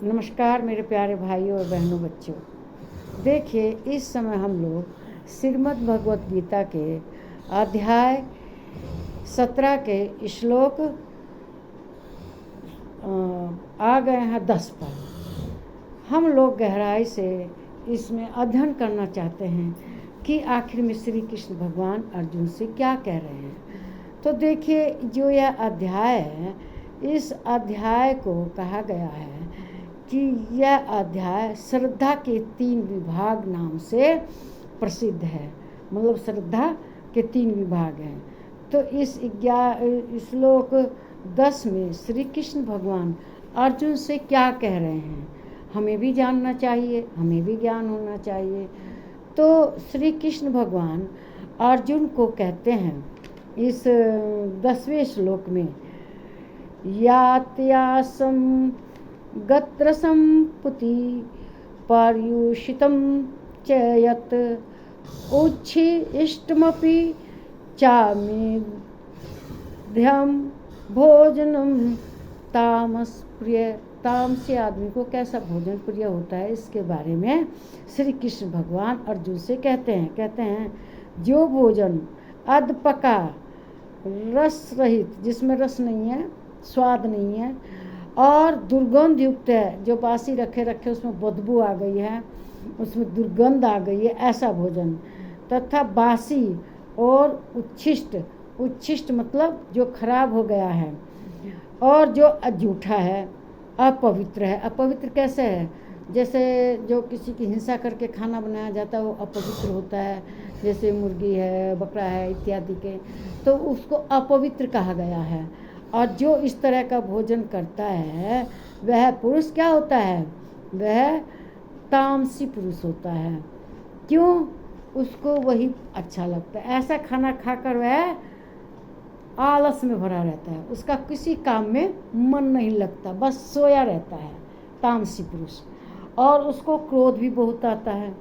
नमस्कार मेरे प्यारे भाइयों और बहनों, बच्चों। देखिए, इस समय हम लोग श्रीमद् भगवत गीता के अध्याय 17 के श्लोक आ गए हैं 10 पर। हम लोग गहराई से इसमें अध्ययन करना चाहते हैं कि आखिर में श्री कृष्ण भगवान अर्जुन से क्या कह रहे हैं। तो देखिए, जो यह अध्याय है, इस अध्याय को कहा गया है कि यह अध्याय श्रद्धा के 3 विभाग नाम से प्रसिद्ध है। मतलब श्रद्धा के 3 विभाग हैं। तो इस श्लोक 10 में श्री कृष्ण भगवान अर्जुन से क्या कह रहे हैं, हमें भी जानना चाहिए, हमें भी ज्ञान होना चाहिए। तो श्री कृष्ण भगवान अर्जुन को कहते हैं इस 10वें श्लोक में, यात्यासम गत्रसंपुति पर्युषितं च यत् उच्छिष्टमपि चामेध्यं भोजनम तामसी आदमी को कैसा भोजन प्रिय होता है, इसके बारे में श्री कृष्ण भगवान अर्जुन से कहते हैं जो भोजन अधपका, रस रहित, जिसमें रस नहीं है, स्वाद नहीं है और दुर्गंध युक्त है, जो बासी रखे उसमें बदबू आ गई है, उसमें दुर्गंध आ गई है, ऐसा भोजन, तथा बासी और उच्छिष्ट मतलब जो खराब हो गया है, और जो झूठा है, अपवित्र है। अपवित्र कैसे है? जैसे जो किसी की हिंसा करके खाना बनाया जाता है वो अपवित्र होता है, जैसे मुर्गी है, बकरा है इत्यादि के, तो उसको अपवित्र कहा गया है। और जो इस तरह का भोजन करता है वह पुरुष क्या होता है? वह तामसी पुरुष होता है। क्यों? उसको वही अच्छा लगता है। ऐसा खाना खाकर वह आलस में भरा रहता है, उसका किसी काम में मन नहीं लगता, बस सोया रहता है, तामसी पुरुष। और उसको क्रोध भी बहुत आता है।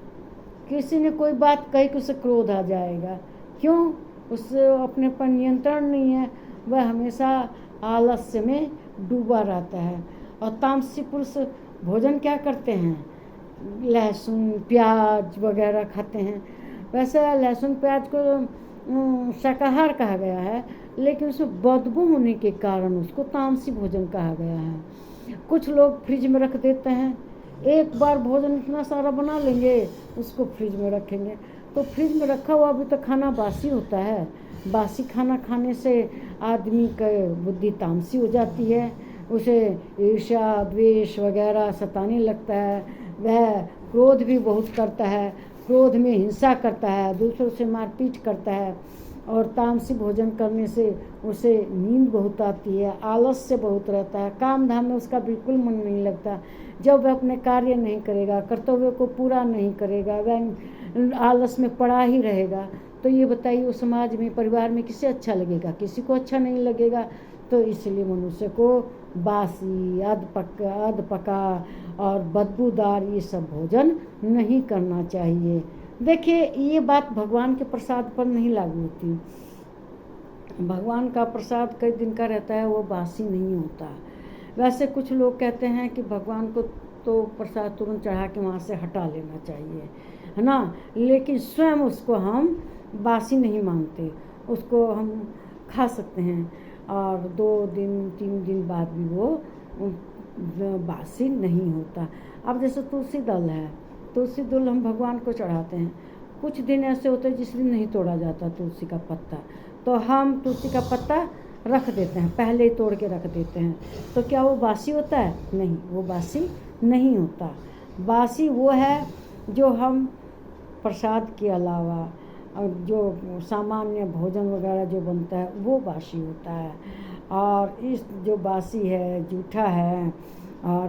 किसी ने कोई बात कही कि उसे क्रोध आ जाएगा। क्यों? उससे अपने पर नियंत्रण नहीं है, वह हमेशा आलस्य में डूबा रहता है। और तामसी पुरुष भोजन क्या करते हैं? लहसुन प्याज वगैरह खाते हैं। वैसे लहसुन प्याज को शाकाहार कहा गया है, लेकिन उसमें बदबू होने के कारण उसको तामसी भोजन कहा गया है। कुछ लोग फ्रिज में रख देते हैं, एक बार भोजन इतना सारा बना लेंगे, उसको फ्रिज में रखेंगे, तो फ्रिज में रखा हुआ भी तो खाना बासी होता है। बासी खाना खाने से आदमी की बुद्धि तामसी हो जाती है, उसे ईर्ष्या द्वेष वगैरह सताने लगता है, वह क्रोध भी बहुत करता है, क्रोध में हिंसा करता है, दूसरों से मारपीट करता है। और तामसी भोजन करने से उसे नींद बहुत आती है, आलस्य बहुत रहता है, काम धाम में उसका बिल्कुल मन नहीं लगता। जब वह अपने कार्य नहीं करेगा, कर्तव्य को पूरा नहीं करेगा, वह आलस में पड़ा ही रहेगा, तो ये बताइए उस समाज में, परिवार में किसे अच्छा लगेगा? किसी को अच्छा नहीं लगेगा। तो इसलिए मनुष्य को बासी, अधपका और बदबूदार ये सब भोजन नहीं करना चाहिए। देखिए, ये बात भगवान के प्रसाद पर नहीं लागू होती। भगवान का प्रसाद कई दिन का रहता है, वो बासी नहीं होता। वैसे कुछ लोग कहते हैं कि भगवान को तो प्रसाद तुरंत चढ़ा के वहाँ से हटा लेना चाहिए, है ना, लेकिन स्वयं उसको हम बासी नहीं मानते, उसको हम खा सकते हैं और 2 दिन 3 दिन बाद भी वो बासी नहीं होता। अब जैसे तुलसी दल है, तुलसी दल हम भगवान को चढ़ाते हैं। कुछ दिन ऐसे होते हैं जिस दिन नहीं तोड़ा जाता तुलसी का पत्ता, तो हम तुलसी का पत्ता रख देते हैं, पहले ही तोड़ के रख देते हैं। तो क्या वो बासी होता है? नहीं, वो बासी नहीं होता। बासी वो है जो हम प्रसाद के अलावा और जो सामान्य भोजन वगैरह जो बनता है वो बासी होता है। और इस जो बासी है, जूठा है और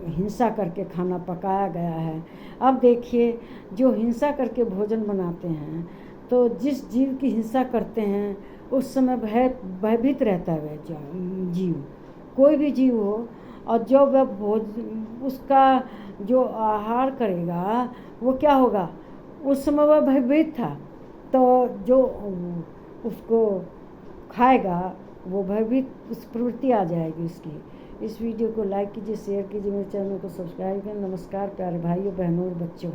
हिंसा करके खाना पकाया गया है। अब देखिए, जो हिंसा करके भोजन बनाते हैं, तो जिस जीव की हिंसा करते हैं उस समय भयभीत रहता है वह जीव, कोई भी जीव हो, और जो वह उसका जो आहार करेगा वो क्या होगा? उस समय वह भयभीत था, तो जो उसको खाएगा वो भयभीत उस प्रवृत्ति आ जाएगी उसकी इस वीडियो को लाइक कीजिए, शेयर कीजिए, मेरे चैनल को सब्सक्राइब करें। नमस्कार प्यारे भाइयों, बहनों और बच्चों।